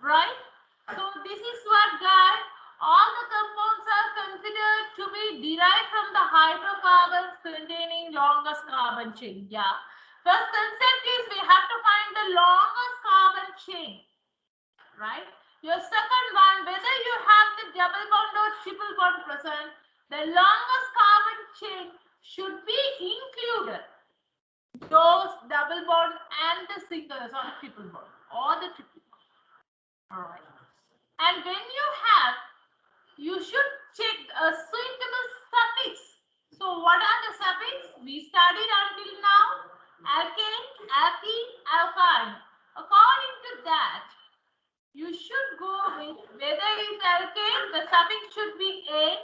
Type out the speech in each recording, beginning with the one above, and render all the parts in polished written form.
right? So this is what, guys, all the compounds are considered to be derived from the hydrocarbons containing longest carbon chain. Yeah. First concept is we have to find the longest carbon chain, right? Your second one, whether you have the double bond or triple bond present, the longest carbon chain should be included. Those double bond and the single or triple bond or the triple bond. All right. And when you have, you should check a suitable suffix. So what are the suffix? We studied until now alkane, alkene, alkyne. According to that, you should go with whether it's alkane, the suffix should be A,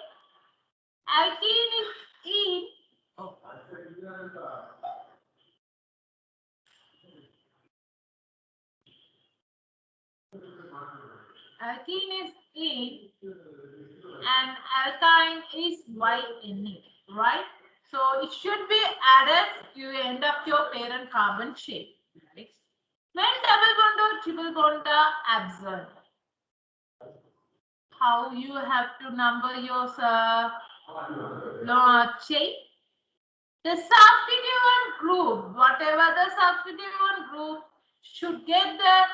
alkene is E. Oh. Alkene is E and alkyne is YNE, right? So it should be added to end up your parent carbon chain. Right? When double bond or triple bond are absent, how you have to number your chain? The substituent group, whatever the substituent group, should get the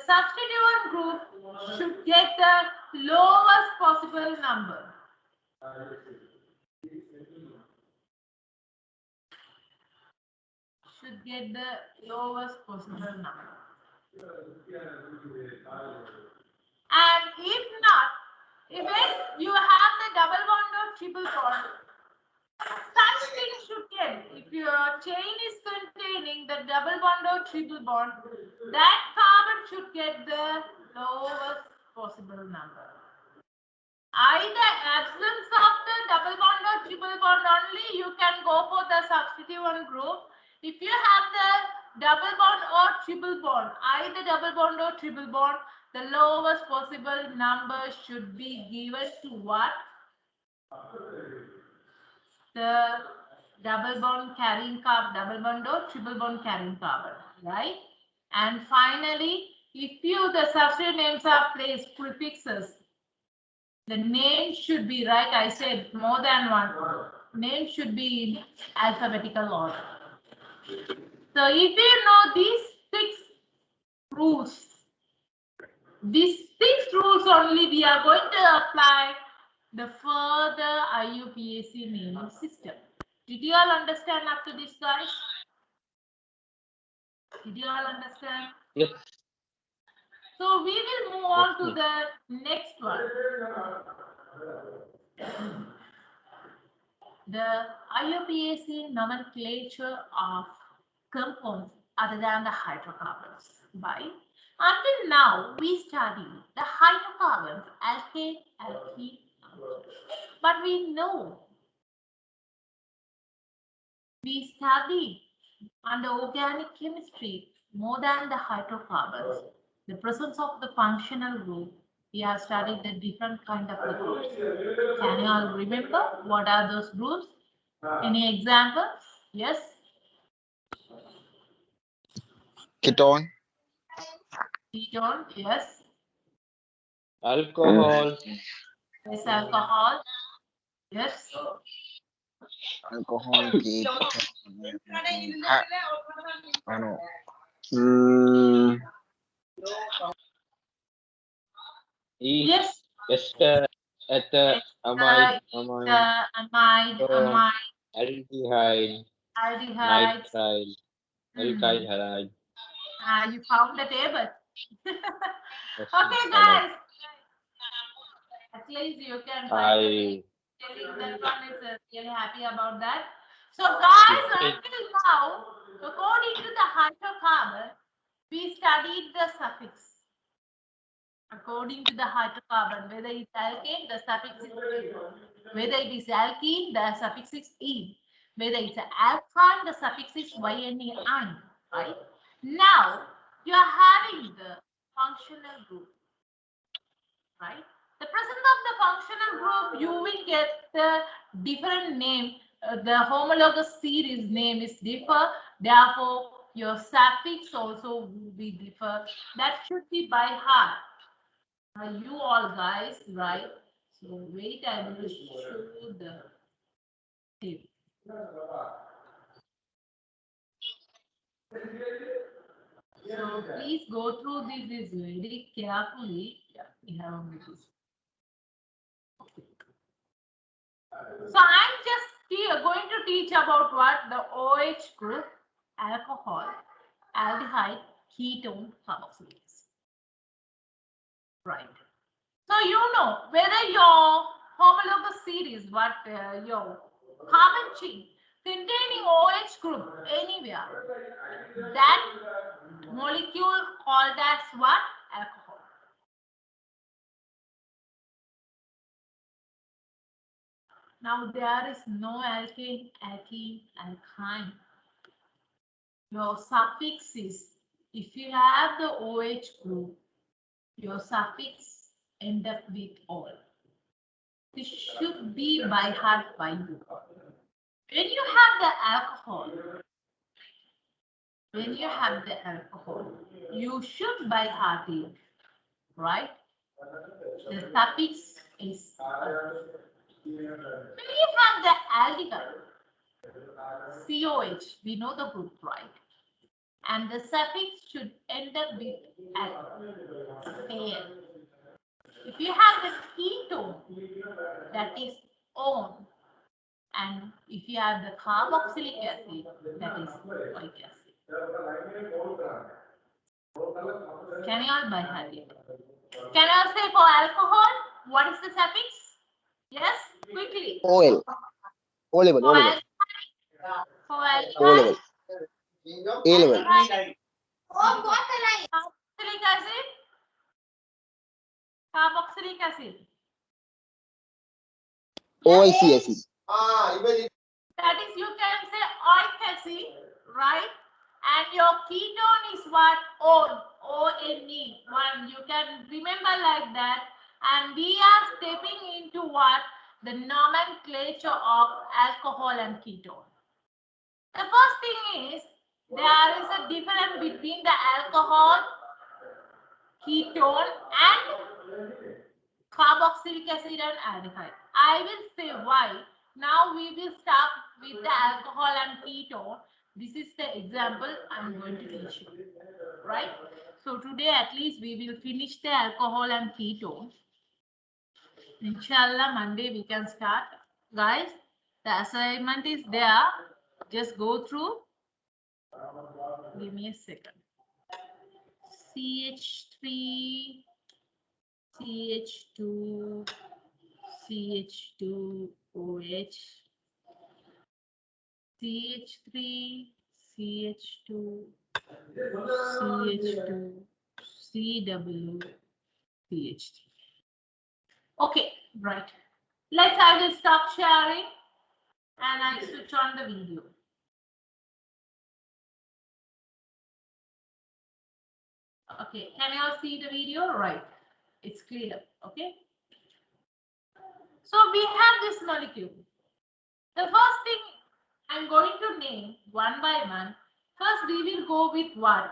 substituent group should get the lowest possible number. Should get the lowest possible number. And if not, even you have the double bond or triple bond, such things should get. If your chain is containing the double bond or triple bond, that carbon should get the lowest possible number. Either absence of the double bond or triple bond only, you can go for the substituent group. If you have the double bond or triple bond, either double bond or triple bond, the lowest possible number should be given to what? The double bond carrying carbon, double bond or triple bond carrying carbon, right? And finally, if the substitute names are placed prefixes, the name should be right. I said more than one. Name should be in alphabetical order. So if you know these 6 rules, these 6 rules only we are going to apply the further IUPAC naming system. Did you all understand up to this, guys? Did you all understand? Yes. So we will move on to the next one. The IUPAC nomenclature of compounds other than the hydrocarbons. Why? Until now, we studied the hydrocarbons, alkane, alkene, but we know we studied under organic chemistry more than the hydrocarbons. The presence of the functional group, we have studied the different kind of the groups. Can you all remember what are those groups? Any examples? Yes? Ketone. Ketone, yes. Alcohol. Yes, alcohol. Yes. Alcohol. Yes. Ester, ether, amide, Amide, aldehyde, aldehyde. nitrile, alkyl halide. You found the table. Yes, Okay, guys. At least you can find that one is really happy about that. So, guys, until now, according to the hydrocarbon, we studied the suffix. According to the hydrocarbon, whether it's alkane, the suffix is E. Whether it is alkene, the suffix is E. Whether it's an alkyne, the suffix is YNE, right? Now, you are having the functional group, right? The presence of the functional group, you will get the different name the homologous series name is differ. Therefore, your suffix also will be differ. That should be by heart. You all guys, right? So wait, I will show the tip. So please go through this very carefully. Yeah, we have only this. So I'm just going to teach about what the OH group, alcohol, aldehyde, ketone, carboxylase. Right. So you know whether your homologous series, what your carbon chain containing OH group anywhere, that molecule called as what? Alcohol. Now there is no alkane, alkene, alkyne. Your suffix is, if you have the OH group, your suffix end up with all. This should be by heart by you. When you have the alcohol, you should by heart it, right? The suffix is. When you have the aldehyde, COH, we know the group, right? And the suffix should end up with AN. If you have the ketone, that is on. And if you have the carboxylic acid, that is oic acid. Can you all by heart it? Can I say for alcohol, what is the suffix? Yes, quickly. OL. O-level. For O-level. alcohol, A-level. carboxylic acid. Carboxylic acid. OIC acid. That is, you can say oic acid, right? And your ketone is what? O-N-E. One, you can remember like that. And we are stepping into what? The nomenclature of alcohol and ketone. The first thing is, there is a difference between the alcohol, ketone, and carboxylic acid and aldehyde. I will say why. Now we will start with the alcohol and ketone. This is the example I'm going to teach you, right? So today at least we will finish the alcohol and ketone. Inshallah, Monday we can start. Guys, the assignment is there. Just go through. Give me a second. CH3, CH2, CH2OH, CH3, CH2, CH2, CW, CH3. Okay, right. I will stop sharing and I switch on the video. Okay, can you all see the video? Right. It's clear. Okay. So we have this molecule. The first thing I'm going to name one by one. First, we will go with what?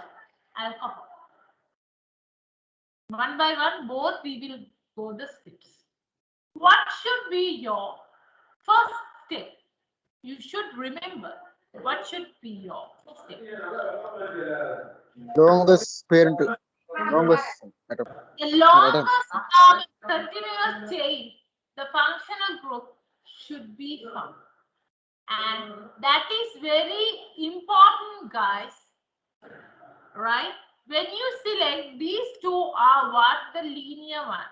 Alcohol. One by one, both we will go the steps. What should be your first step? You should remember what should be your first step. Longest parent. Longest atom. The longest continuous chain, the functional group should be found. And that is very important, guys, right? When you select, these two are what? The linear one.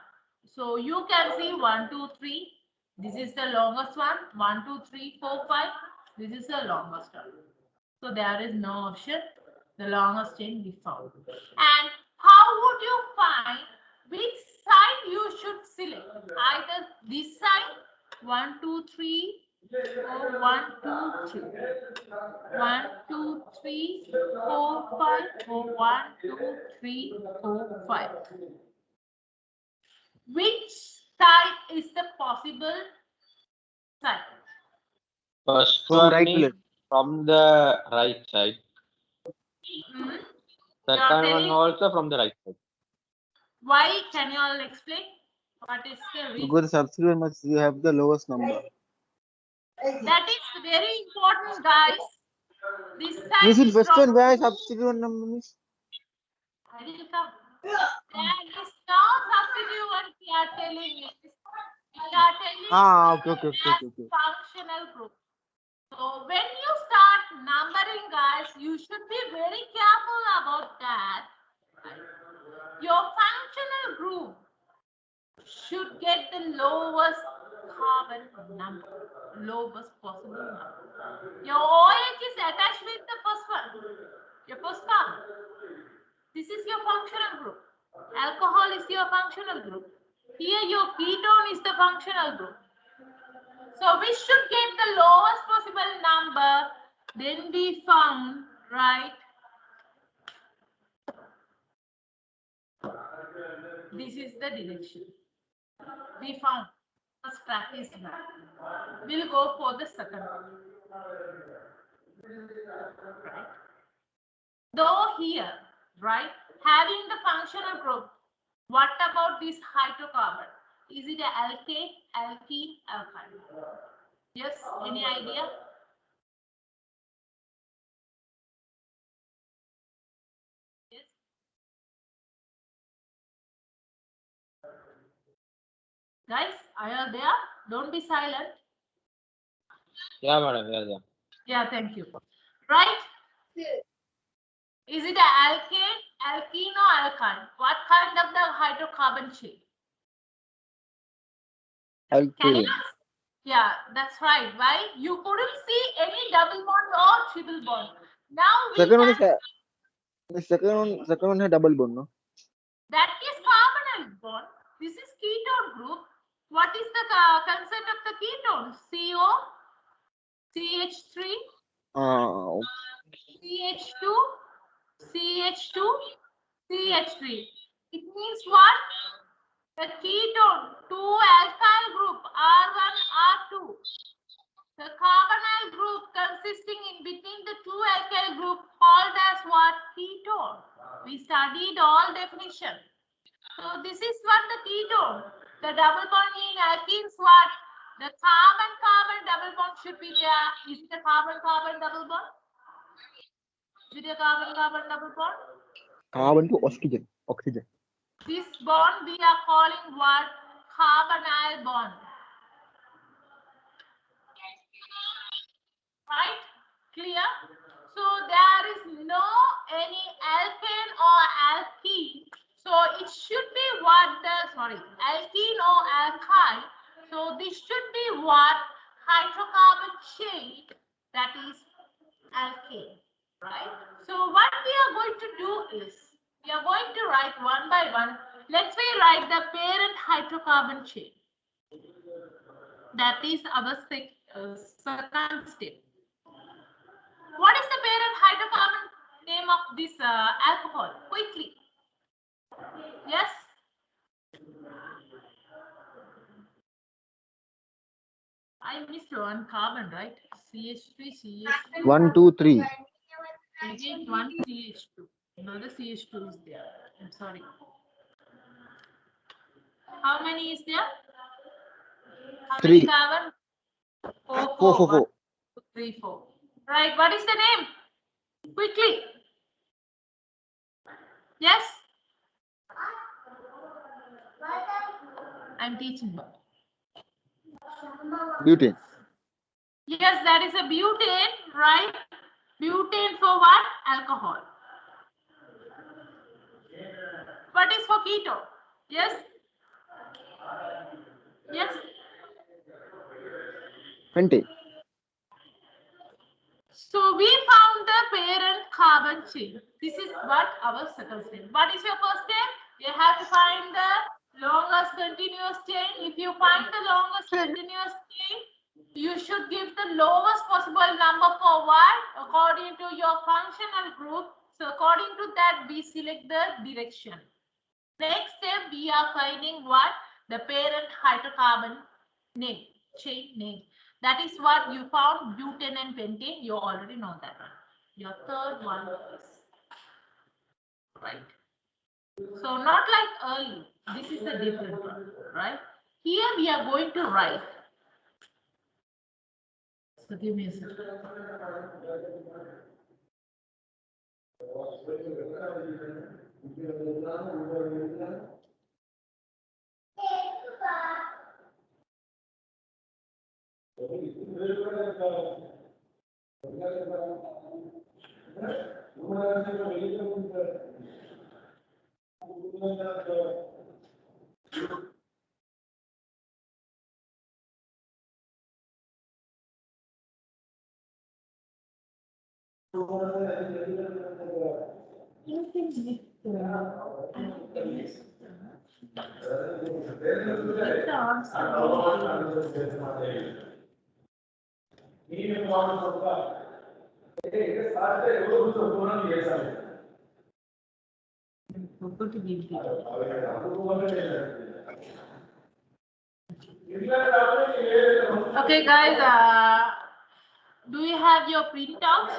So you can see 1, 2, 3. This is the longest one. 1, 2, 3, 4, 5. This is the longest one. So there is no option. The longest chain we found. And how would you find which side you should select? Either this side, 1, 2, 3, or 1, 2, 3. 1, 2, 3, 4, 5, or 1, 2, 3, 4, 5. Which side is the possible side? First From one right to is left. from the right side. Hmm? Second one telling- also from the right side. Why? Can you all explain? What is the reason? Because the subsequent must you have the lowest number. That is very important, guys. This time This is is first wrong. one where subsequent number means. I will come. There is no substitute we are telling is. We are telling Okay. as functional group. So when you start numbering, guys, you should be very careful about that. Your functional group should get the lowest carbon number, lowest possible number. Your OH is attached with the first one, your first carbon. This is your functional group. Alcohol is your functional group. Here your ketone is the functional group. So we should get the lowest possible number. Then we found, right? This is the direction. We found first practice now. We'll go for the second one. Right? Though here, right, having the functional group, what about this hydrocarbon? Is it an alkane, alkene, alkyne? Yes, any idea? Yes. Guys, are you there? Don't be silent. Yeah, madam. Yeah. Yeah, thank you. Right? Is it an alkane, alkene, or alkyne? What kind of the hydrocarbon chain? Can you Alkane. ask? Yeah, that's right. Why? You couldn't see any double bond or triple bond. Now we Second one is have, the second one has double bond, no? that is carbonyl bond. This is ketone group. What is the concept of the ketone? CO, CH3, CH2, CH2, CH3. It means what? The ketone, two alkyl group, R1, R2. The carbonyl group consisting in between the two alkyl group called as what? Ketone. We studied all definition. So this is what the ketone. The double bond in alkenes what? The carbon-carbon double bond should be there. Is it a carbon-carbon double bond? Is it a carbon-carbon double bond? Carbon to oxygen. Oxygen. This bond we are calling what? Carbonyl bond. Right? Clear? So there is no any alkane or alkene. So it should be what alkene or alkyne. So this should be what? Hydrocarbon chain, that is alkane. Right? So what we are going to do is, we are going to write one by one. Let's write the parent hydrocarbon chain. That is our second step. What is the parent hydrocarbon name of this alcohol? Quickly. Yes? I missed one carbon, right? CH3, CH2. 1, 2, 3. Again, one CH2. Another CH2 is there. I'm sorry. How many is there? How 3. many carbon? 4, 4, 4, 4. 1, 2, 3, 4. Right. What is the name? Quickly. Yes? I'm teaching you. Butane. Yes, that is a butane, right? Butane for what? Alcohol. What is for keto? Yes? Yes? Pentane. So we found the parent carbon chain. This is what our second step. What is your first step? You have to find the longest continuous chain. If you find the longest continuous chain, you should give the lowest possible number for what? According to your functional group. So according to that, we select the direction. Next step, we are finding what? The parent hydrocarbon name, chain name. That is what you found, butane and pentane. You already know that one. Your third one is right. So not like early. This is a different one, right? Here we are going to write. So give me a second. Okay, guys. Do you have your printouts?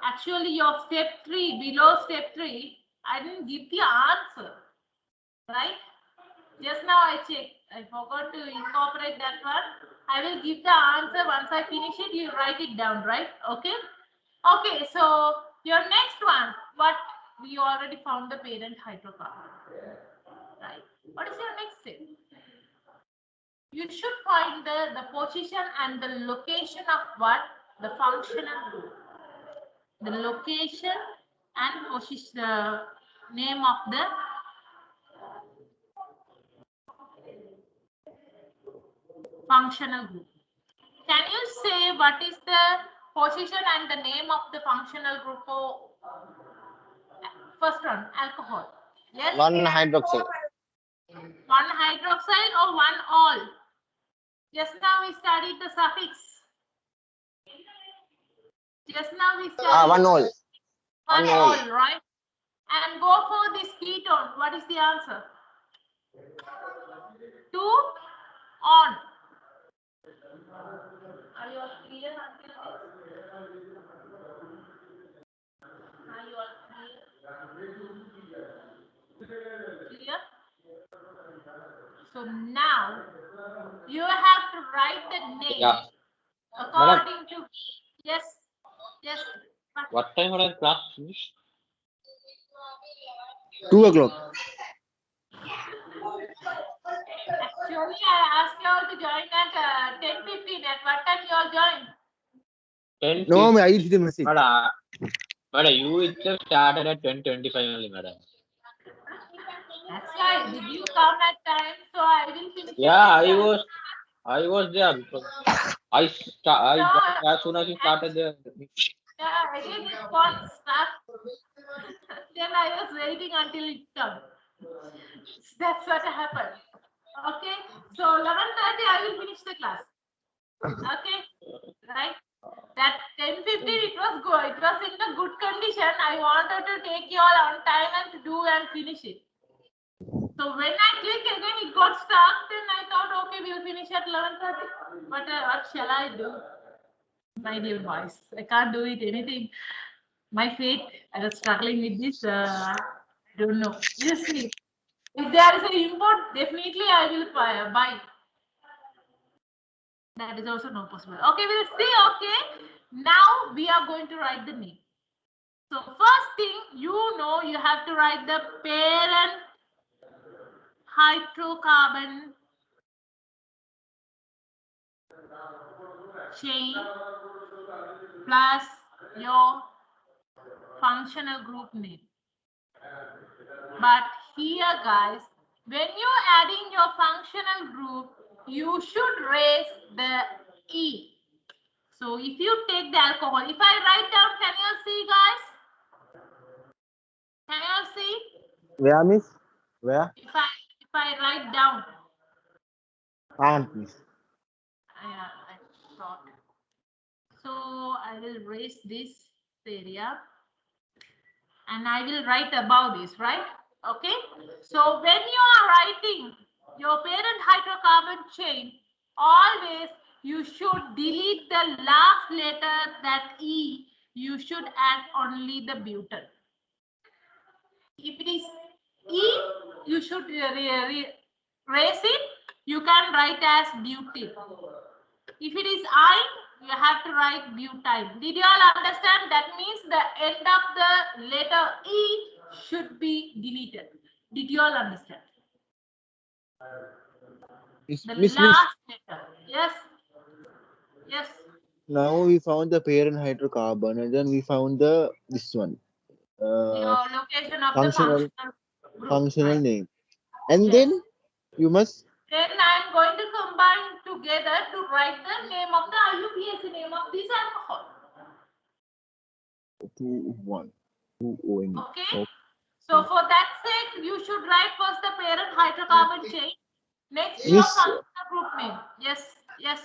Actually, your step 3, below step 3, I didn't give the answer, right? Just now I checked. I forgot to incorporate that one. I will give the answer once I finish it. You write it down, right? Okay. Okay. So your next one, what we already found the parent hydrocarbon, right? What is your next step? You should find the position and the location of what? The functional group. The location and position, name of the functional group. Can you say what is the position and the name of the functional group for first one, alcohol? Yes? 1 hydroxide. 1 hydroxide or 1 all? Just now we studied the suffix. Just now we studied 1 all. 1 all, right? And go for this ketone. What is the answer? 2 on. Are you all clear until this? Are you all clear? Clear? So now you have to write the name Yeah. according to yes. What time would I class finish? 2 o'clock. Actually, I asked you all to join at 10:15. At what time you all join? 10. No, I didn't see the message. Madam, you itself started at 10:25 only, madam. That's why. Did you come at time? So I will finish. Yeah, I was there because I joined as soon as you started there. Yeah, again it got stuck. Then I was waiting until it comes. That's what happened. Okay. So 11:30 I will finish the class. Okay. Right. That 10:15 it was good. It was in a good condition. I wanted to take you all on time and to do and finish it. So when I click again, it got stuck. Then I thought, okay, we'll finish at 11:30. But what shall I do? My dear boys, I can't do it anything. My fate, I was struggling with this. I don't know. You see, if there is an import, definitely I will buy. That is also not possible. Okay, we'll see. Okay, now we are going to write the name. So first thing, you know, you have to write the parent hydrocarbon chain plus your functional group name. But here, guys, when you're adding your functional group, you should raise the E. So if you take the alcohol, if I write down, can you see, guys? Can you see? Where, miss? Where? If I write down. Please. Yeah, I thought. So I will raise this area and I will write above this, right? Okay. So when you are writing your parent hydrocarbon chain, always you should delete the last letter, that E. You should add only the butyl. If it is E, you should raise it. You can write as butyl. If it is I, you have to write butyl. Did you all understand? That means the end of the letter E should be deleted. Did you all understand? The Miss, last letter. Yes. Yes. now we found the parent hydrocarbon and then we found this one. Your location of Functional the group. functional Right. name. And Yes. then you must Then I am going to combine together to write the name of the IUPAC name of this alcohol. 2 ONE. Okay. So for that sake, you should write first the parent hydrocarbon chain. Next, your Miss, functional group name. Yes. Yes.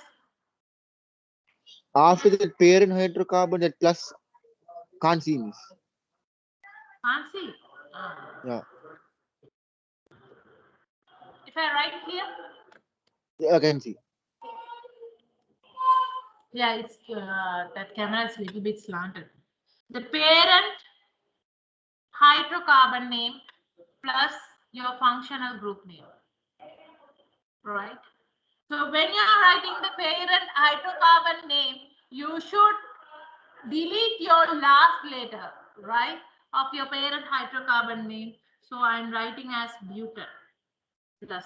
after that parent hydrocarbon, that plus can't see, miss. Can't see. Yeah. If I write here. Yeah, I can see. Yeah, it's that camera is a little bit slanted. The parent hydrocarbon name plus your functional group name. Right. So when you are writing the parent hydrocarbon name, you should delete your last letter, right, of your parent hydrocarbon name. So I'm writing as butyl plus.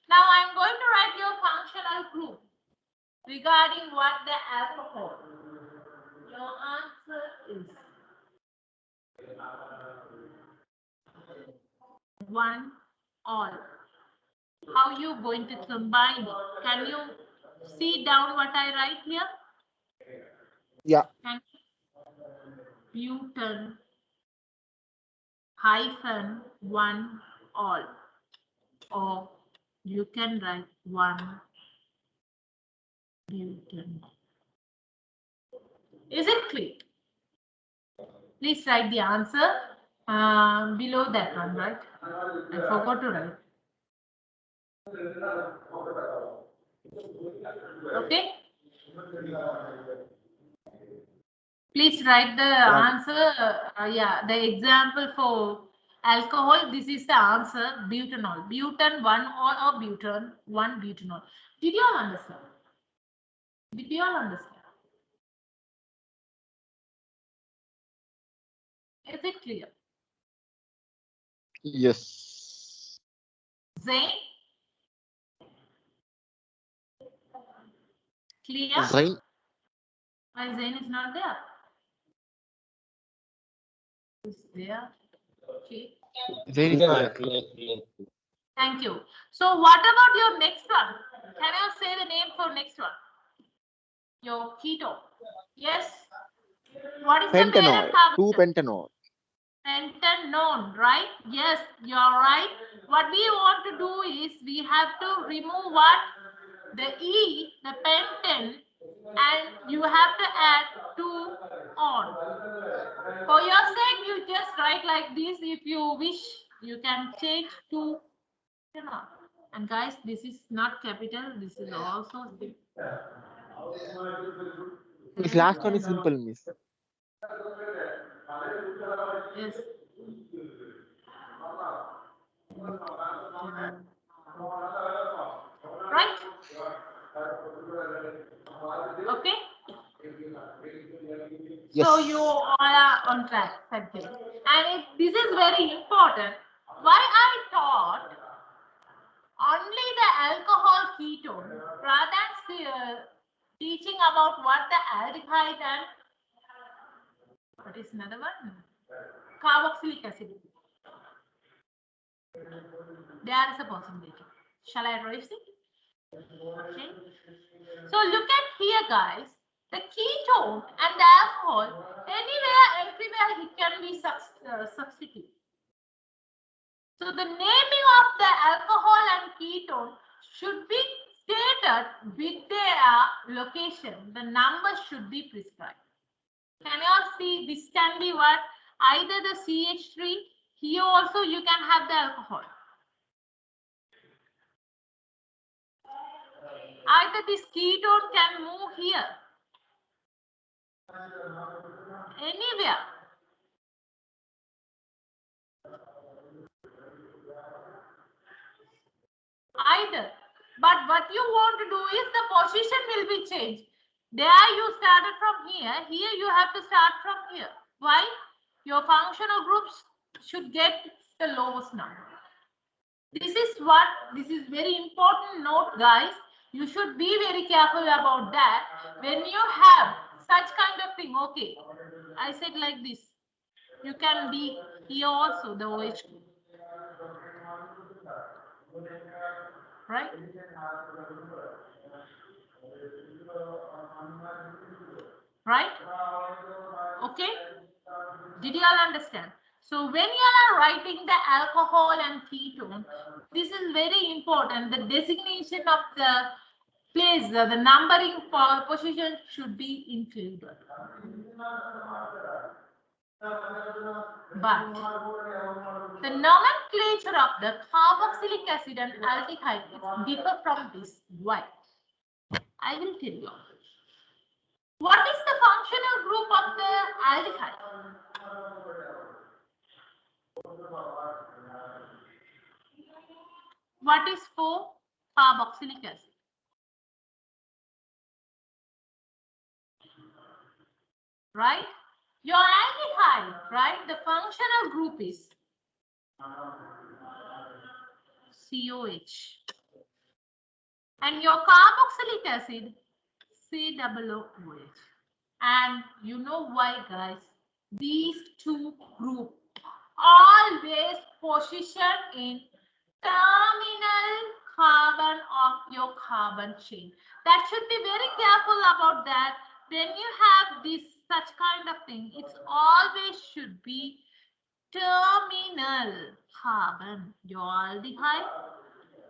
Now I'm going to write your functional group regarding what the alcohol. Your answer is 1 all. How you going to combine it? Can you see down what I write here? Yeah. Butyl hyphen 1 all, or you can write 1 butyl. Is it clear? Please write the answer below that one, right? I forgot to write. Okay. Please write the answer. Yeah, the example for alcohol. This is the answer: butanol. Butan 1 or butan 1 butanol. Did you all understand? Did you all understand? Is it clear? Yes. Zain? Clear? Zain. Why Zain is not there? Is there? Okay. Zain is Yeah, there. clear, clear. Thank you. So what about your next one? Can you say the name for next one? Your keto. Yes. What is the Pentanol. parent carbon? 2 pentanol. Pentanone, right? Yes, you're right. What we want to do is we have to remove what? The E, the pentan, and you have to add 2 on. For your sake, you just write like this. If you wish, you can change to, and guys, this is not capital. This is also simple. This last one is simple, miss. Yes. Right? Okay. Yes. So you all are on track. Thank you. And this is very important. Why I taught only the alcohol ketone rather than teaching about what the aldehyde and what is another one? Carboxylic acid. There is a percentage. Shall I erase it? Okay. So look at here, guys. The ketone and the alcohol, anywhere, everywhere, it can be substituted. So the naming of the alcohol and ketone should be stated with their location. The number should be prescribed. Can you all see? This can be what? Either the CH3. Here also you can have the alcohol. Either this ketone can move here, anywhere. Either. But what you want to do is the position will be changed. There you started from here. Here you have to start from here. Why? Your functional groups should get the lowest number. This is very important note, guys. You should be very careful about that. When you have such kind of thing, okay, I said like this. You can be here also, the OH group. Right? Right? Okay? Did you all understand? So when you are writing the alcohol and ketone, this is very important. The designation of the place, the numbering for position should be included. But the nomenclature of the carboxylic acid and aldehyde differ from this. Why? I will tell you. What is the functional group of the aldehyde? What is for carboxylic acid? Right? Your aldehyde, right? The functional group is COH. And your carboxylic acid, COOH. And you know why, guys? These two groups always position in terminal carbon of your carbon chain. That should be very careful about that. When you have this such kind of thing, it's always should be terminal carbon, your aldehyde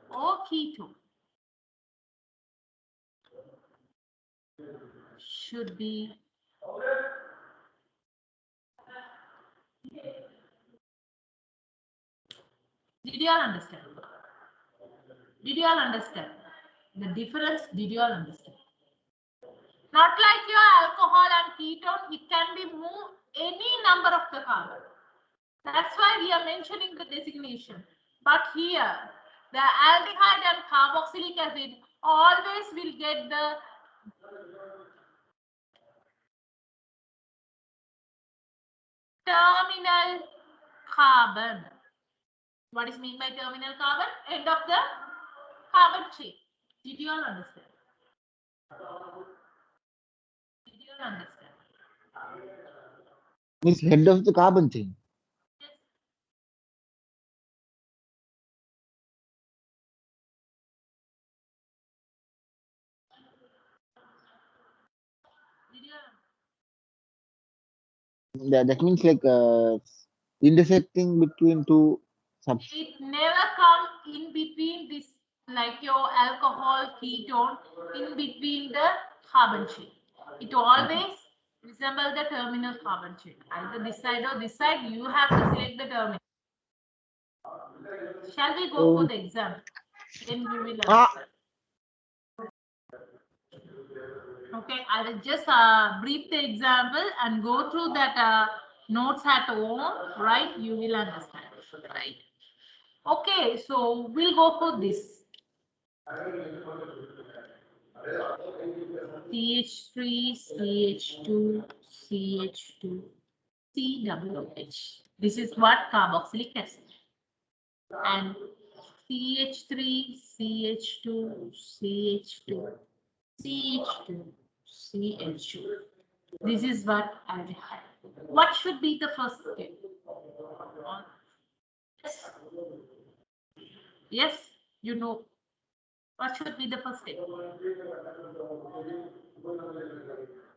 or ketone should be Did you all understand? Did you all understand the difference? Did you all understand? Not like your alcohol and ketone, it can be moved any number of the carbon. That's why we are mentioning the designation. But here, the aldehyde and carboxylic acid always will get the terminal carbon. What is meant by terminal carbon? End of the carbon chain. Did you all understand? Did you all understand? It's head of the carbon chain. That means like intersecting between two subs. It never comes in between this, like your alcohol, ketone, in between the carbon chain. It always resembles the terminal carbon chain. Either this side or this side, you have to select the terminal. Shall we go for the exam? Then you will understand. Okay, I will just brief the example and go through that notes at home, right? You will understand, right? Okay, so we'll go for this. CH3, CH2, CH2, COOH. This is what carboxylic acid. And CH3, CH2, CH2, CH2, CH2. This is what aldehyde. What should be the first step? Yes. Yes, you know. What should be the first step?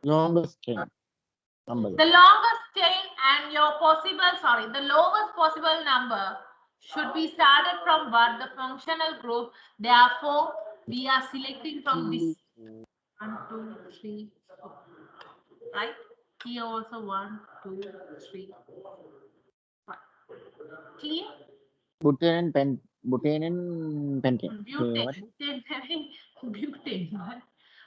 Longest chain. Number. The longest chain and your the lowest possible number should be started from what? The functional group. Therefore, we are selecting from this 1, 2, 3, 4. Right? Here also 1, 2, 3, 4. Clear? Butane and pentane. Butane. Butane.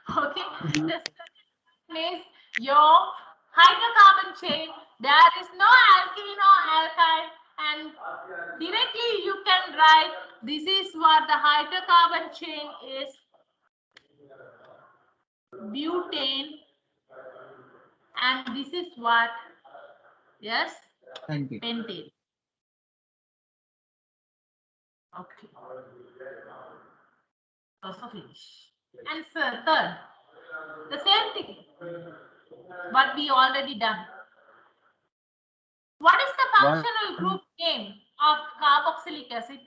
Okay. The second is your hydrocarbon chain. There is no alkene or alkyne, and directly you can write this is what the hydrocarbon chain is. Butane, and this is what? Yes, pentane. Okay. Also finish. And third, the same thing, but we already done. What is the functional group name of carboxylic acid?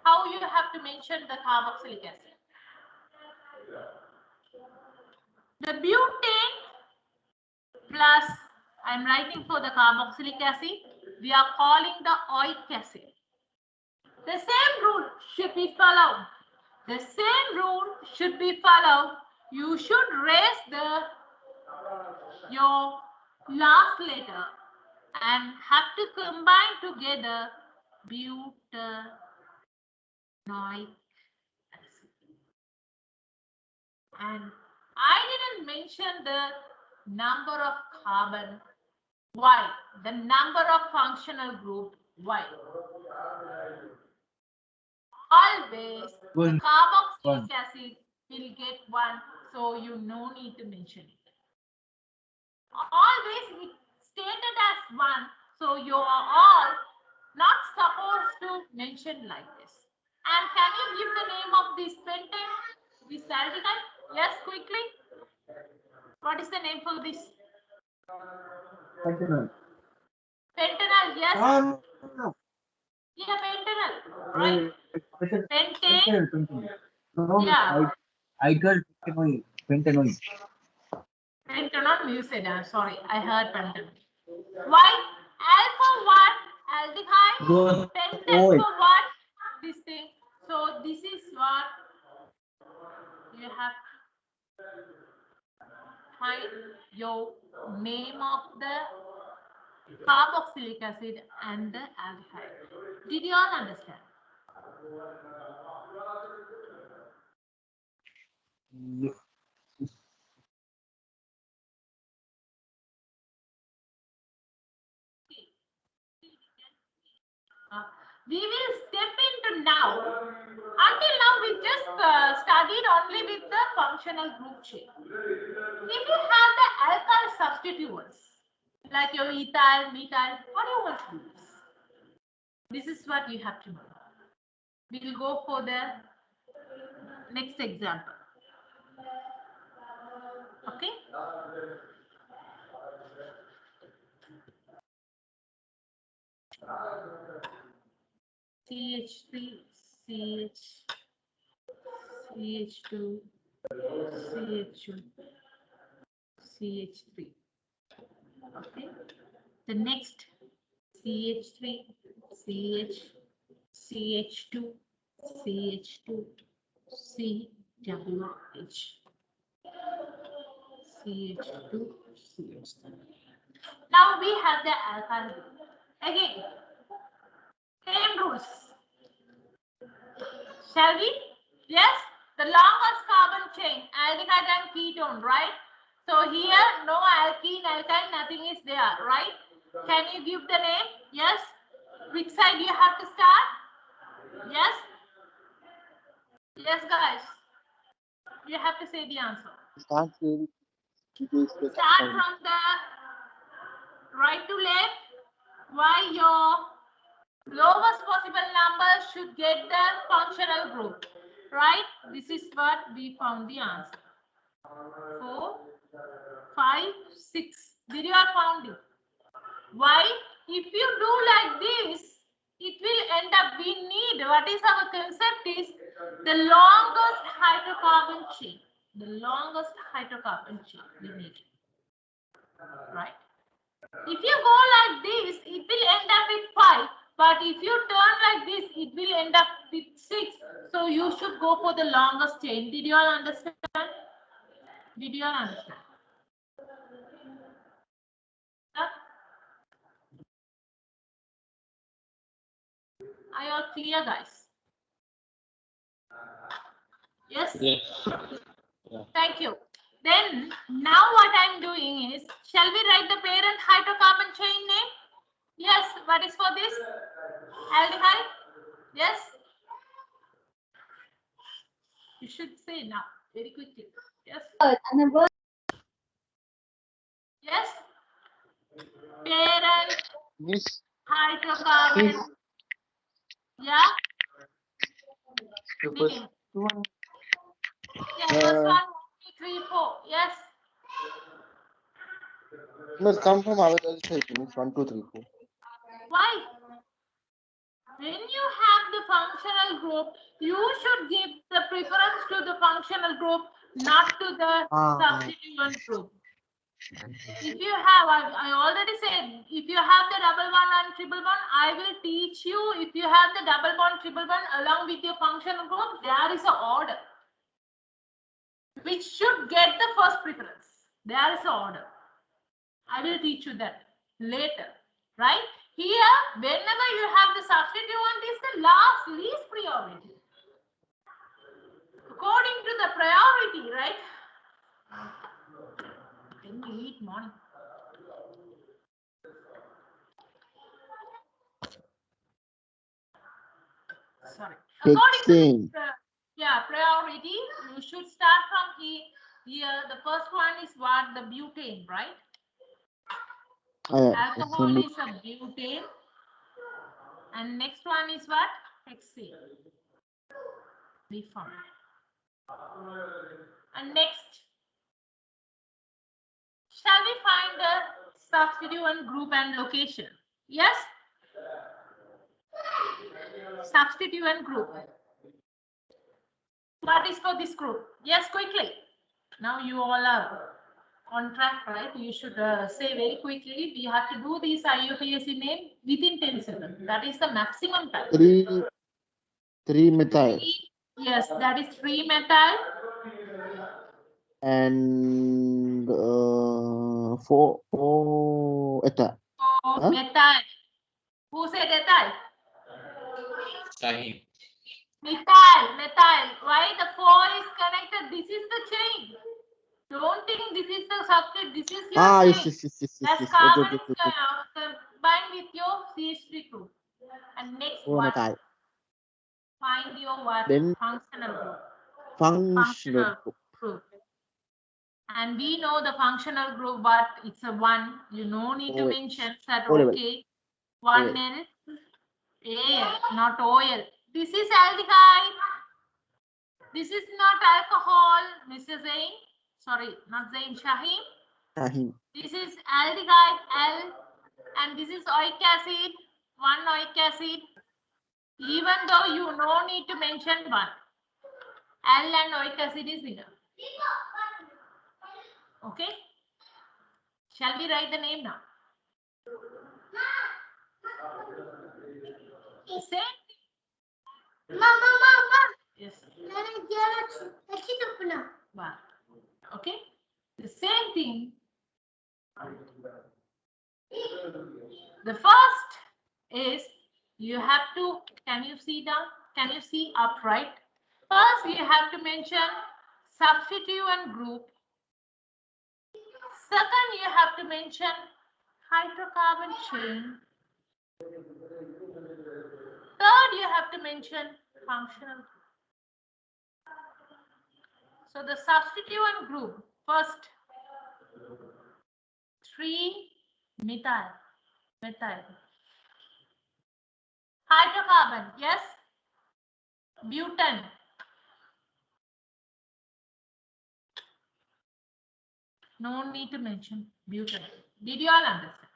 How you have to mention the carboxylic acid? The butane plus, I'm writing for the carboxylic acid, we are calling the oic acid. The same rule should be followed. The same rule should be followed. You should raise your last letter and have to combine together butanoic acid. And I didn't mention the number of carbon. Why? The number of functional group. Why? Always the carboxylic acid will get one, so you no need to mention it. Always it stated as one, so you are all not supposed to mention like this. And can you give the name of this pentane, this aldehyde? Yes, quickly. What is the name for this? Pentanol. Pentanol, yes. No. Yeah, pentanol, right? Pentane. Pentanol. No, Yeah. Pentanol. Pentanol, you said, sorry, I heard pentanol. Why? Alpha what? Aldehyde. Pentane for what? This thing. So this is what you have to find your name of the carboxylic acid and the aldehyde. Did you all understand? We will step into now. Until now, we just studied only with the functional group chain. If you have the alkyl substituents, like your ethyl, methyl, what do you want to do? This is what you have to know. We will go for the next example. Okay? CH3, CH2, CH2, CH3. Okay? The next CH3, CH, CH2, CH2, CWH, CH2, CH3. Now we have the alkyl group. Again, same rules. Shall we? Yes? The longest carbon chain, aldehyde and ketone, right? So here, no alkene, alkyne, nothing is there, right? Can you give the name? Yes? Which side you have to start? Yes? Yes, guys. You have to say the answer. Start Start from the right to left. Why your lowest possible number should get the functional group, right? This is what we found the answer. 4, 5, 6. Did you all found it? Why? If you do like this, it will end up, we need, what is our concept is the longest hydrocarbon chain. The longest hydrocarbon chain we need. Right? If you go like this, it will end up with 5. But if you turn like this, it will end up with 6. So you should go for the longest chain. Did you all understand? Did you all understand? Huh? Are you all clear, guys? Yes. Yes. Yeah. Thank you. Then now what I'm doing is, shall we write the parent hydrocarbon chain name? Yes. What is for this? Aldehyde. Yes. You should say now very quickly. Yes. Yes. Parent Miss, hydrocarbon. Yeah. the Name. first one. Yeah. First one, 1, 2, 3, 4. Yes. Must come from our side. Miss 1, 2, 3, 4. Why? When you have the functional group, you should give the preference to the functional group, not to the substituent group. If you have, I already said, if you have the double bond and triple bond, I will teach you. If you have the double bond, triple bond along with your functional group, there is an order which should get the first preference. There is an order. I will teach you that later, right? Here, whenever you have the substituent, is the least priority. According to the priority, right? When you eat morning. Sorry. According to the priority, you should start from here. The first one is what? The butane, right? Alcohol is a butane. And next one is what? Hexane. We found. And next, shall we find the substituent group and location? Yes? Substituent group. What is for this group? Yes, quickly. Now you all are on track, right? You should say very quickly. We have to do this IUPAC name within 10 seconds. That is the maximum time. 3 methyl. Yes, that is 3 methyl. And 4 ethyl. Methyl. Who said ethyl? Sahib. Methyl. Why the 4 is connected? This is the chain. Don't think this is the substrate. This is your chain. Yes. Carbon is combined with your CH3 group. And next one. Find your what? Then functional group. Functional group. And we know the functional group, but it's a 1. You no need to mention that. Okay. 1L. AL, not OL. This is aldehyde. This is not alcohol, Mr. Zain. Sorry, not Zain, Shaheen. This is aldehyde, L, and this is oic acid, 1 oic acid. Even though you no need to mention 1. L and oic acid is enough. Okay? Shall we write the name now? Same. Mama. Yes. Okay. The same thing. The first is you have to, can you see down? Can you see upright? First, you have to mention substituent group. Second, you have to mention hydrocarbon chain. Third, you have to mention functional group. So the substituent group, first 3 methyl. Hydrocarbon, yes. Butane. No need to mention butane. Did you all understand?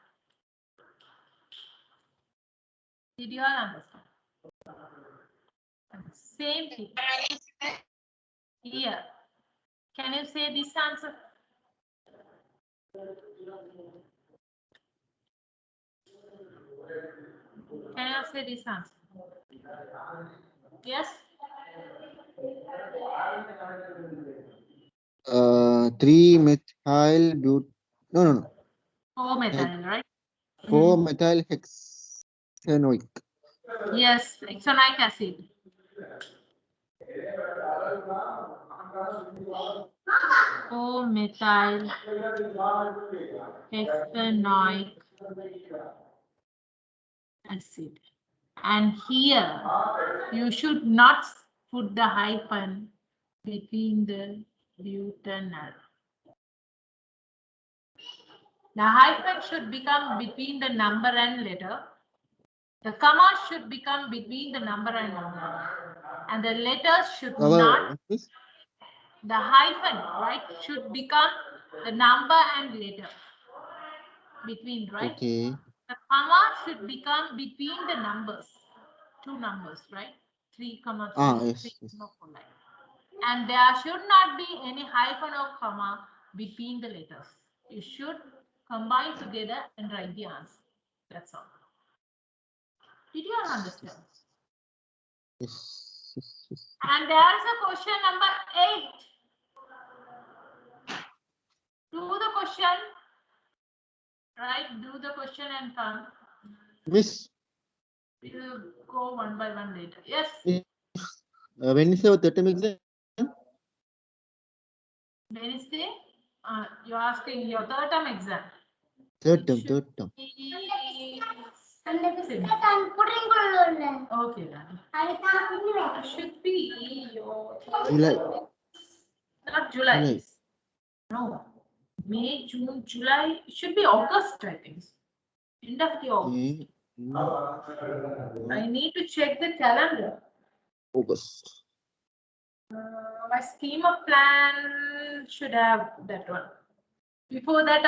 Same thing. Here. Can you say this answer? Can you say this answer? Yes? 3 methyl no. 4 methyl, right? 4 methyl hexanoic. Yes, hexanoic acid. O methyl hexanoic acid. And here you should not put the hyphen between the butanol. The hyphen should become between the number and letter. The comma should become between the number and number. And the letters should not, Miss? the hyphen, right, should become the number and letter. Between, right? Okay. The comma should become between the numbers. Two numbers, right? 3, 3, Yes. 3, 4, like. And there should not be any hyphen or comma between the letters. You should combine together and write the answer. That's all. Did you all understand? Yes. And there is a question number 8. Do the question. Right? Do the question and come. Miss, We'll go one by one later. Yes. when is your third term exam? Wednesday. You're asking your third term exam. Third term. Okay, then. It should be your July. not July. July. No. May, June, July. It should be August, I think. End of the August. I need to check the calendar. August. My scheme of plan should have that one. Before that,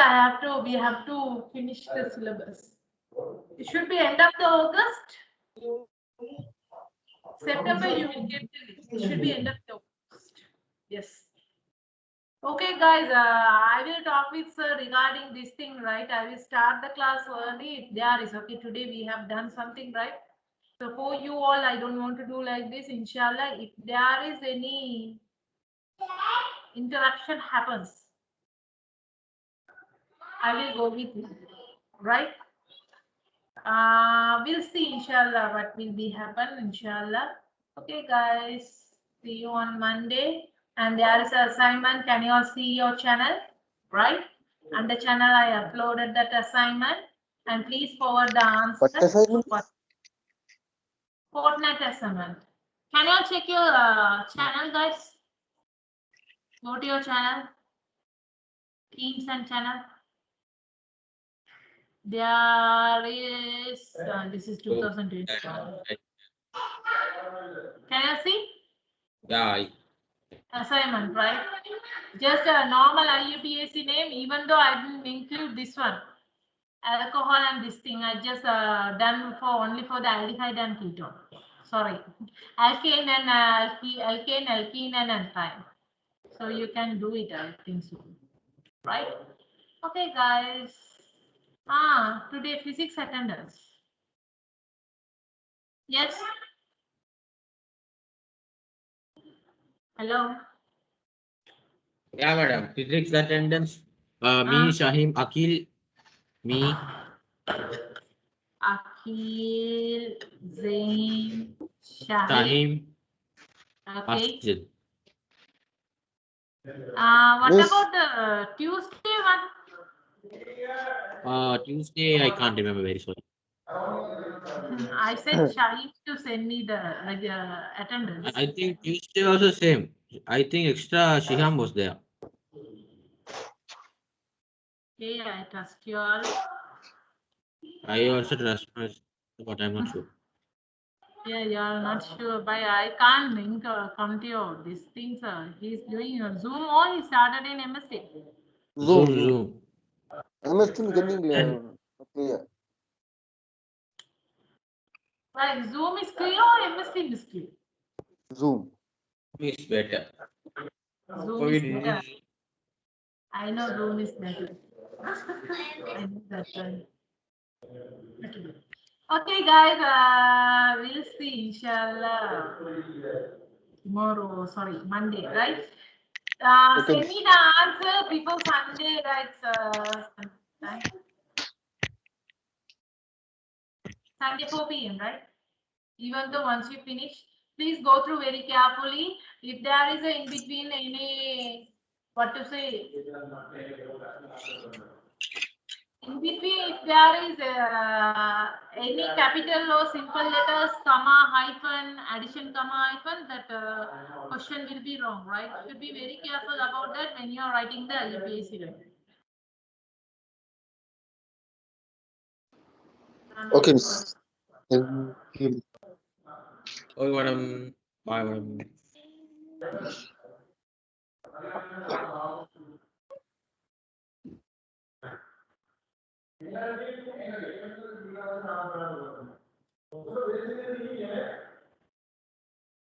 we have to finish the syllabus. It should be end of the August. September, you will get the list. It should be end of the August. Yes. Okay, guys, I will talk with sir regarding this thing, right? I will start the class early. If there is okay, today we have done something, right? So for you all, I don't want to do like this. Inshallah, if there is any interaction happens, I will go with you, right? We'll see, inshallah, what will be happen, inshallah. Okay, guys, see you on Monday. And there is an assignment. Can you all see your channel, right? And the channel I uploaded that assignment. And please forward the answer. What assignment? Fortnite assignment. Can you all check your channel, guys? Go to your channel. Teams and channel. There is, this is 2021. Can you see? Yeah. Assignment, right? Just a normal IUPAC name, even though I didn't include this one. Alcohol and this thing, I just done for only for the aldehyde and ketone. Sorry. Alkane and alkene and alkyne. So you can do it, I think so. Right? Okay, guys. Today physics attendance. Yes. Hello. Yeah, madam. Physics attendance. Me, Shahim, Akil, me. Akil, Zain, Shahid. Shahim, Okay. Asjid. What Yes. about the Tuesday one? Tuesday, I can't remember, very sorry. I said Shahid to send me the attendance. I think Tuesday was the same. I think extra Shiham was there. Okay, I trust you all. I also trust, but I'm not sure. Yeah, you are not sure, but I can't link come to you. These things he's doing a Zoom or he started in MSC. Zoom. MST getting clear. Like Zoom is clear or MSC is clear? Zoom. Is better. Zoom is better. I know Zoom is better. I know that one. Okay, guys, we'll see, inshallah. Tomorrow, sorry, Monday, right? Send me the answer before Sunday, right? Sunday 4 p.m., right? Even though once you finish, please go through very carefully. If there is a in between any, what to say, in between, if there is any capital or simple letters, comma, hyphen, addition, comma, hyphen, that question will be wrong, right? You should be very careful about that when you are writing the UPSC letter. Okay, miss. Thank you. Okay, madam. Bye, madam.